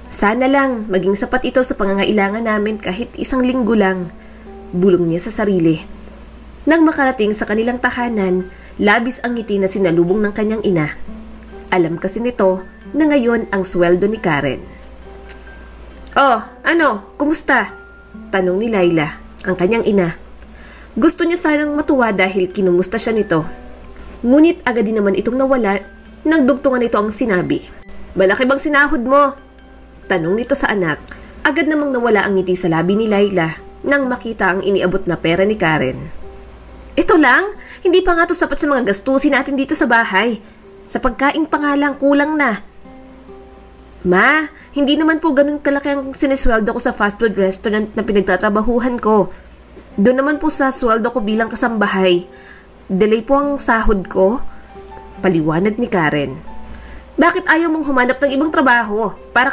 Sana lang maging sapat ito sa pangangailangan namin kahit 1 linggo lang, bulong niya sa sarili. Nang makarating sa kanilang tahanan, labis ang ngiti na sinalubong ng kanyang ina. Alam kasi nito na ngayon ang sweldo ni Karen. "Oh, ano? Kumusta?" tanong ni Laila, ang kanyang ina. Gusto niya sanang matuwa dahil kinumusta siya nito. Ngunit agad din naman itong nawala nang dugtungan nito ang sinabi. "Malaki bang sinahod mo?" tanong nito sa anak. Agad namang nawala ang ngiti sa labi ni Laila nang makita ang iniabot na pera ni Karen. "Ito lang, hindi pa nga to sapat sa mga gastusin natin dito sa bahay. Sa pagkain pa nga lang, kulang na." "Ma, hindi naman po ganun kalaki ang sinisweldo ko sa fast food restaurant na pinagtatrabahuhan ko. Doon naman po sa sweldo ko bilang kasambahay. Delay po ang sahod ko," paliwanag ni Karen. "Bakit ayaw mong humanap ng ibang trabaho para